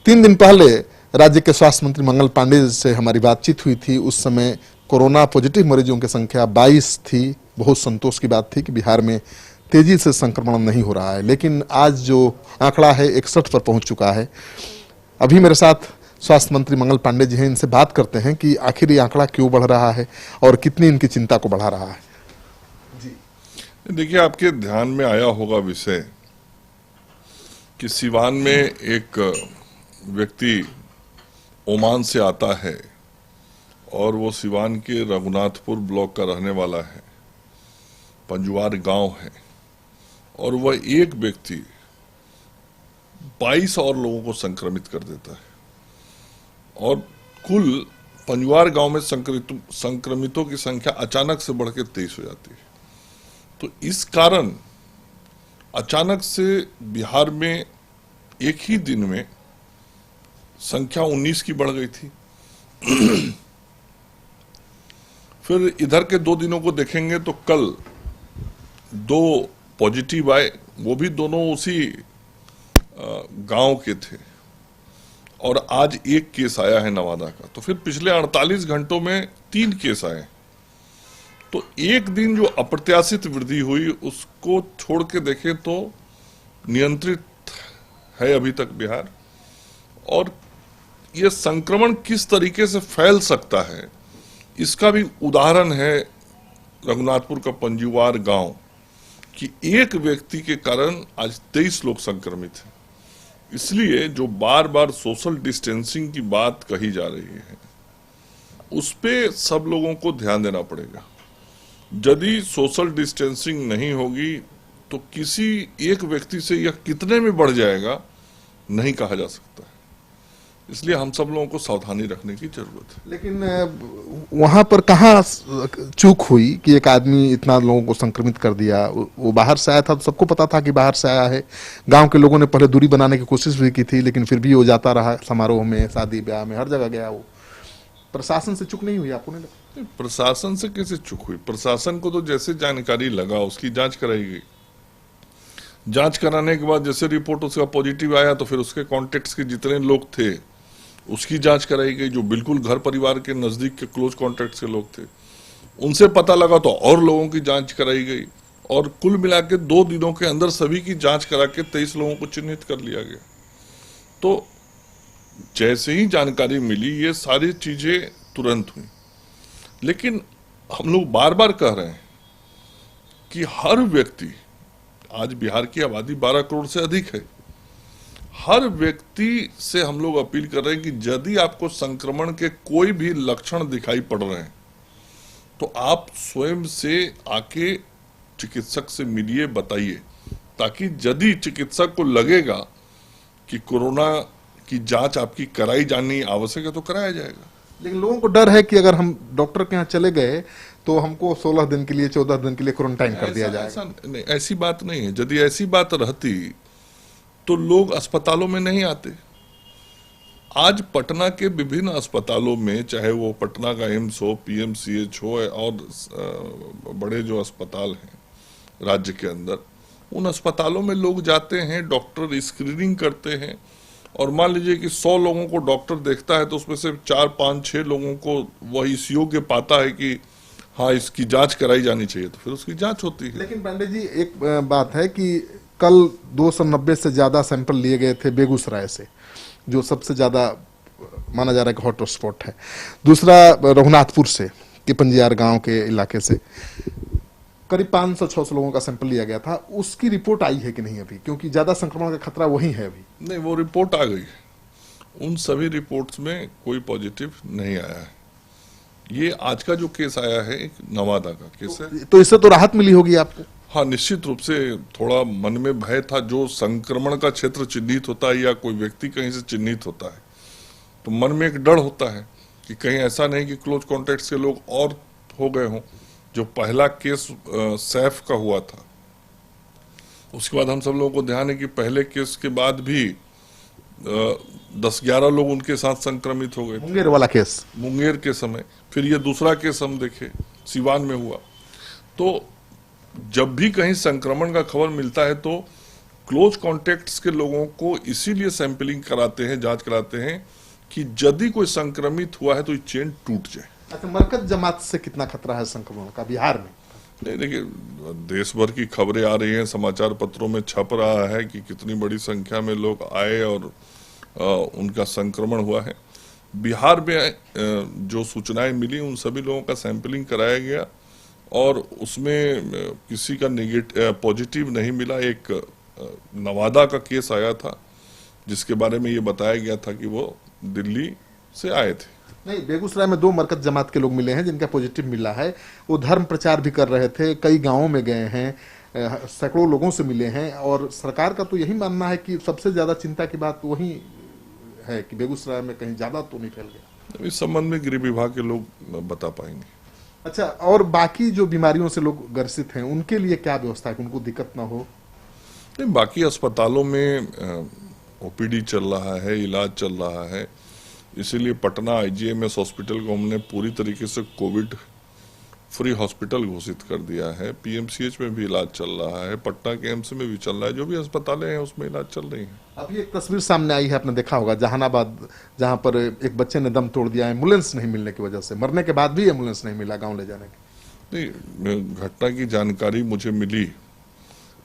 3 दिन पहले राज्य के स्वास्थ्य मंत्री मंगल पांडे से हमारी बातचीत हुई थी। उस समय कोरोना पॉजिटिव मरीजों की संख्या 22 थी। बहुत संतोष की बात थी कि बिहार में तेजी से संक्रमण नहीं हो रहा है, लेकिन आज जो आंकड़ा है 61 पर पहुंच चुका है। अभी मेरे साथ स्वास्थ्य मंत्री मंगल पांडे जी हैं, इनसे बात करते हैं कि आखिर ये आंकड़ा क्यों बढ़ रहा है और कितनी इनकी चिंता को बढ़ा रहा है। देखिए, आपके ध्यान में आया होगा विषय कि सिवान में एक व्यक्ति ओमान से आता है और वो सिवान के रघुनाथपुर ब्लॉक का रहने वाला है, पंजुआर गांव है, और वह एक व्यक्ति 22 और लोगों को संक्रमित कर देता है और कुल पंजुआर गांव में संक्रमितों की संख्या अचानक से बढ़ के 23 हो जाती है। तो इस कारण अचानक से बिहार में एक ही दिन में संख्या 19 की बढ़ गई थी। फिर इधर के 2 दिनों को देखेंगे तो कल 2 पॉजिटिव आए, वो भी दोनों उसी गांव के थे, और आज एक केस आया है नवादा का। तो फिर पिछले 48 घंटों में 3 केस आए। तो एक दिन जो अप्रत्याशित वृद्धि हुई उसको छोड़ के देखें तो नियंत्रित है अभी तक बिहार। और यह संक्रमण किस तरीके से फैल सकता है इसका भी उदाहरण है रघुनाथपुर का पंजुआर गांव, कि एक व्यक्ति के कारण आज 23 लोग संक्रमित हैं। इसलिए जो बार बार सोशल डिस्टेंसिंग की बात कही जा रही है उस पे सब लोगों को ध्यान देना पड़ेगा। यदि सोशल डिस्टेंसिंग नहीं होगी तो किसी एक व्यक्ति से यह कितने में बढ़ जाएगा नहीं कहा जा सकता है। इसलिए हम सब लोगों को सावधानी रखने की जरूरत है। लेकिन वहां पर कहाँ चूक हुई कि एक आदमी इतना लोगों को संक्रमित कर दिया? वो बाहर से आया था तो सबको पता था कि बाहर से आया है। गांव के लोगों ने पहले दूरी बनाने की कोशिश भी की थी, लेकिन फिर भी वो जाता रहा, समारोह में, शादी ब्याह में, हर जगह गया। वो प्रशासन से चूक नहीं हुई? आपको नहीं लगता? प्रशासन से कैसे चूक हुई? प्रशासन को तो जैसे जानकारी लगा उसकी जांच कराई गई। जांच कराने के बाद जैसे रिपोर्ट उसका पॉजिटिव आया तो फिर उसके कॉन्टेक्ट्स के जितने लोग थे उसकी जांच कराई गई। जो बिल्कुल घर परिवार के नजदीक के क्लोज कॉन्टेक्ट के लोग थे उनसे पता लगा तो और लोगों की जांच कराई गई, और कुल मिला के 2 दिनों के अंदर सभी की जांच करा के 23 लोगों को चिन्हित कर लिया गया। तो जैसे ही जानकारी मिली ये सारी चीजें तुरंत हुई। लेकिन हम लोग बार बार कह रहे हैं कि हर व्यक्ति, आज बिहार की आबादी 12 करोड़ से अधिक है, हर व्यक्ति से हम लोग अपील कर रहे हैं कि यदि आपको संक्रमण के कोई भी लक्षण दिखाई पड़ रहे हैं तो आप स्वयं से आके चिकित्सक से मिलिए, बताइए, ताकि यदि चिकित्सक को लगेगा कि कोरोना की जांच आपकी कराई जानी आवश्यक है तो कराया जाएगा। लेकिन लोगों को डर है कि अगर हम डॉक्टर के यहाँ चले गए तो हमको 16 दिन के लिए, 14 दिन के लिए क्वारंटाइन कर दिया जाएगा। ऐसी बात नहीं है। यदि ऐसी बात रहती तो लोग अस्पतालों में नहीं आते। आज पटना के विभिन्न अस्पतालों में, चाहे वो पटना का एम्स हो, पीएमसीएच हो, और बड़े जो अस्पताल हैं राज्य के अंदर, उन अस्पतालों में लोग जाते हैं, डॉक्टर स्क्रीनिंग करते हैं, और मान लीजिए कि 100 लोगों को डॉक्टर देखता है तो उसमें से 4, 5, 6 लोगों को वह इस योग्य पाता है कि हाँ इसकी जांच कराई जानी चाहिए, तो फिर उसकी जांच होती है। लेकिन पांडे जी, एक बात है कि कल 290 से ज्यादा सैंपल लिए गए थे बेगूसराय से, जो सबसे ज्यादा माना जा रहा है कि हॉट स्पॉट है। दूसरा रघुनाथपुर से, कि पंजियार गांव के इलाके से करीब 500-600 लोगों का सैंपल लिया गया था। उसकी रिपोर्ट आई है कि नहीं अभी? क्योंकि ज्यादा संक्रमण का खतरा वही है अभी। नहीं, वो रिपोर्ट आ गई। उन सभी रिपोर्ट्स में कोई पॉजिटिव नहीं आया है। ये आज का जो केस आया है एक नवादा का केस है। तो इससे तो राहत मिली होगी आपको? हाँ, निश्चित रूप से थोड़ा मन में भय था। जो संक्रमण का क्षेत्र चिन्हित होता है या कोई व्यक्ति कहीं से चिन्हित होता है तो मन में एक डर होता है कि कहीं ऐसा नहीं कि क्लोज कॉन्टेक्ट के लोग और हो गए हों। जो पहला केस सैफ का हुआ था, उसके बाद हम सब लोगों को ध्यान है कि पहले केस के बाद भी 10-11 लोग उनके साथ संक्रमित हो गए थे। मुंगेर वाला केस, मुंगेर के समय। फिर ये दूसरा केस हम देखे सिवान में हुआ। तो जब भी कहीं संक्रमण का खबर मिलता है तो क्लोज कॉन्टेक्ट्स के लोगों को इसीलिए सैंपलिंग कराते हैं, जांच कराते हैं कि यदि कोई संक्रमित हुआ है तो ये चेन टूट जाए। अच्छा, मरकज जमात से कितना खतरा है संक्रमण का बिहार में? नहीं, देखिए, देश भर की खबरें आ रही हैं, समाचार पत्रों में छप रहा है कि कितनी बड़ी संख्या में लोग आए और उनका संक्रमण हुआ है। बिहार में जो सूचनाएं मिली उन सभी लोगों का सैंपलिंग कराया गया और उसमें किसी का पॉजिटिव नहीं मिला। एक नवादा का केस आया था जिसके बारे में ये बताया गया था कि वो दिल्ली से आए थे। नहीं, बेगूसराय में 2 मरकज जमात के लोग मिले हैं जिनका पॉजिटिव मिला है। वो धर्म प्रचार भी कर रहे थे, कई गांवों में गए हैं, सैकड़ों लोगों से मिले हैं और सरकार का तो यही मानना है कि सबसे ज्यादा चिंता की बात वही है कि बेगूसराय में कहीं ज्यादा तो नहीं फैल गया। इस संबंध में गृह विभाग के लोग बता पाएंगे। अच्छा, और बाकी जो बीमारियों से लोग ग्रसित हैं उनके लिए क्या व्यवस्था है कि उनको दिक्कत ना हो? नहीं, बाकी अस्पतालों में ओपीडी चल रहा है, इलाज चल रहा है, इसीलिए पटना आईजीएमएस हॉस्पिटल को हमने पूरी तरीके से कोविड फ्री हॉस्पिटल घोषित कर दिया है। पीएमसीएच में भी इलाज चल रहा है, पटना के एम्स में भी चल रहा है, जो भी अस्पतालें हैं उसमें इलाज चल रही है। अभी एक तस्वीर सामने आई है, आपने देखा होगा, जहानाबाद, जहां पर एक बच्चे ने दम तोड़ दिया, एम्बुलेंस नहीं मिलने की वजह से, मरने के बाद भी एम्बुलेंस नहीं मिला गाँव ले जाने की। नहीं, घटना की जानकारी मुझे मिली,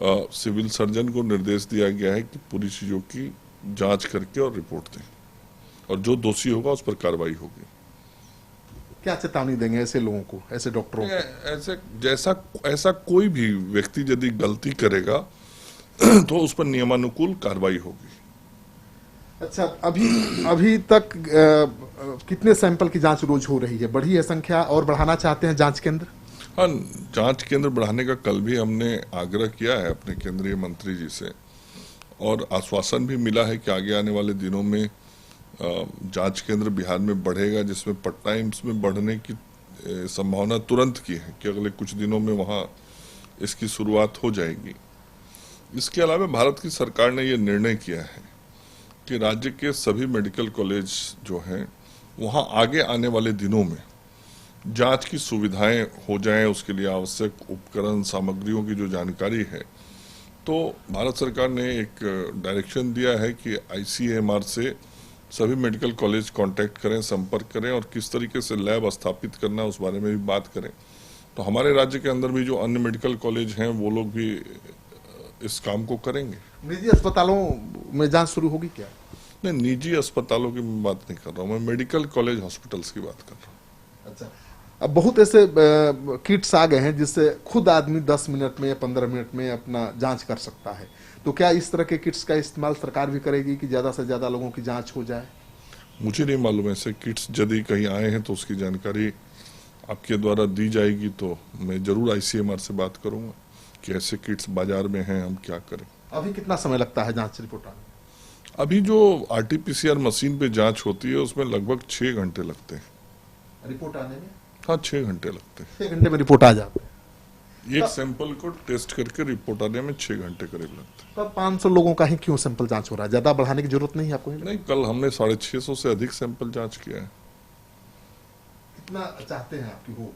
सिविल सर्जन को निर्देश दिया गया है कि पूरी चीजों की जांच करके और रिपोर्ट दें और जो दोषी होगा उस पर कार्रवाई होगी। क्या चेतावनी देंगे ऐसे लोगों को, ऐसे डॉक्टरों को? ऐसा कोई भी व्यक्ति यदि गलती करेगा तो उस पर नियमानुकूल कार्रवाई होगी। अच्छा, अभी तक कितने सैंपल की जांच रोज हो रही है? बढ़ी है संख्या और बढ़ाना चाहते हैं जांच केंद्र? हाँ, जांच केंद्र बढ़ाने का कल भी हमने आग्रह किया है अपने केंद्रीय मंत्री जी से और आश्वासन भी मिला है कि आगे आने वाले दिनों में जांच केंद्र बिहार में बढ़ेगा, जिसमें पटना एम्स में बढ़ने की संभावना तुरंत की है कि अगले कुछ दिनों में वहां इसकी शुरुआत हो जाएगी। इसके अलावा भारत की सरकार ने यह निर्णय किया है कि राज्य के सभी मेडिकल कॉलेज जो हैं वहां आगे आने वाले दिनों में जांच की सुविधाएं हो जाएं, उसके लिए आवश्यक उपकरण सामग्रियों की जो जानकारी है, तो भारत सरकार ने एक डायरेक्शन दिया है कि आईसीएमआर से सभी मेडिकल कॉलेज कांटेक्ट करें, संपर्क करें और किस तरीके से लैब स्थापित करना है उस बारे में भी बात करें। तो हमारे राज्य के अंदर भी जो अन्य मेडिकल कॉलेज हैं वो लोग भी इस काम को करेंगे। निजी अस्पतालों में जांच शुरू होगी क्या? नहीं, निजी अस्पतालों की मैं बात नहीं कर रहा हूँ, मैं मेडिकल कॉलेज हॉस्पिटल्स की बात कर रहा हूँ। अच्छा, अब बहुत ऐसे किट्स आ गए हैं जिससे खुद आदमी 10 मिनट में या 15 मिनट में अपना जांच कर सकता है, तो क्या इस तरह के किट्स का इस्तेमाल सरकार भी करेगी कि ज्यादा से ज्यादा लोगों की जांच हो जाए? मुझे नहीं मालूम, ऐसे किट्स यदि कहीं आए हैं तो उसकी जानकारी आपके द्वारा दी जाएगी, तो मैं जरूर आईसीएमआर से बात करूंगा कि ऐसे किट्स बाजार में हैं, हम क्या करें। अभी कितना समय लगता है जांच रिपोर्ट आने? अभी जो आरटीपीसीआर मशीन पे जांच होती है उसमें लगभग 6 घंटे लगते हैं रिपोर्ट आने में। हाँ, 6 घंटे लगते हैं। 6 घंटे में रिपोर्ट आ जाती है। एक सैंपल को टेस्ट करके रिपोर्ट आने में 6 घंटे करीब लगते हैं। तब 500 लोगों का ही क्यों सैंपल जांच हो रहा है? ज्यादा बढ़ाने की जरूरत नहीं है आपको? नहीं, कल हमने 650 से अधिक सैंपल जांच किया है। कितना चाहते हैं आपकी हो?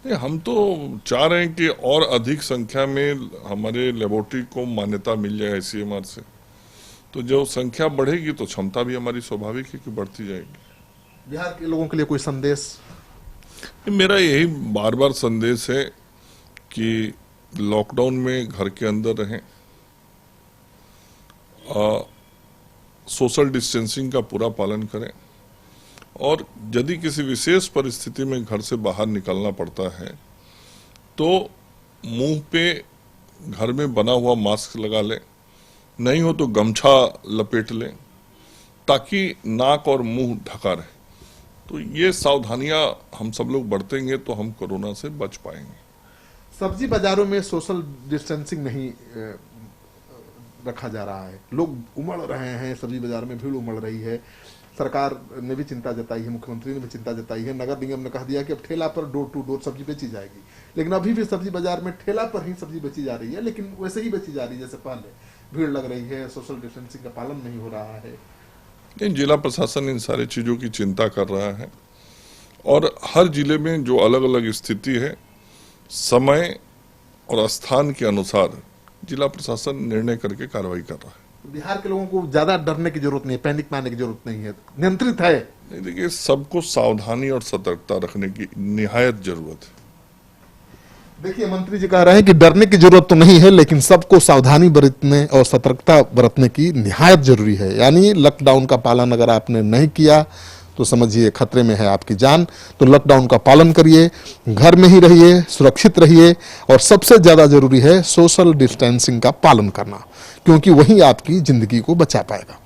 नहीं, हम तो चाह रहे हैं कि और अधिक संख्या में हमारे लेबोरेटरी को मान्यता मिल जाए आईसीएमआर से, तो जो संख्या बढ़ेगी तो क्षमता भी हमारी स्वाभाविक है कि बढ़ती जाएगी। बिहार के लोगों के लिए कोई संदेश? मेरा यही बार बार संदेश है कि लॉकडाउन में घर के अंदर रहें, सोशल डिस्टेंसिंग का पूरा पालन करें और यदि किसी विशेष परिस्थिति में घर से बाहर निकलना पड़ता है तो मुंह पे घर में बना हुआ मास्क लगा लें, नहीं हो तो गमछा लपेट लें ताकि नाक और मुंह ढका रहे। तो ये सावधानियां हम सब लोग बरतेंगे तो हम कोरोना से बच पाएंगे। सब्जी बाजारों में सोशल डिस्टेंसिंग नहीं रखा जा रहा है, लोग उमड़ रहे हैं, सब्जी बाजार में भीड़ उमड़ रही है। सरकार ने भी चिंता जताई है, मुख्यमंत्री ने भी चिंता जताई है, नगर निगम ने कह दिया कि अब ठेला पर डोर टू डोर सब्जी बेची जाएगी, लेकिन अभी भी सब्जी बाजार में ठेला पर ही सब्जी बेची जा रही है, लेकिन वैसे ही बेची जा रही है जैसे पहले। भीड़ लग रही है, सोशल डिस्टेंसिंग का पालन नहीं हो रहा है। जिला प्रशासन इन सारी चीजों की चिंता कर रहा है और हर जिले में जो अलग अलग स्थिति है समय और स्थान के अनुसार जिला प्रशासन निर्णय करके कार्रवाई कर रहा है। बिहार के लोगों को ज्यादा डरने की जरूरत नहीं है, पैनिक में आने की जरूरत नहीं है, नियंत्रित है। नहीं, देखिए सबको सावधानी और सतर्कता रखने की निहायत जरूरत है। देखिए मंत्री जी कह रहे हैं कि डरने की जरूरत तो नहीं है, लेकिन सबको सावधानी बरतने और सतर्कता बरतने की निहायत जरूरी है। यानी लॉकडाउन का पालन अगर आपने नहीं किया तो समझिए खतरे में है आपकी जान। तो लॉकडाउन का पालन करिए, घर में ही रहिए, सुरक्षित रहिए, और सबसे ज्यादा जरूरी है सोशल डिस्टेंसिंग का पालन करना, क्योंकि वही आपकी जिंदगी को बचा पाएगा।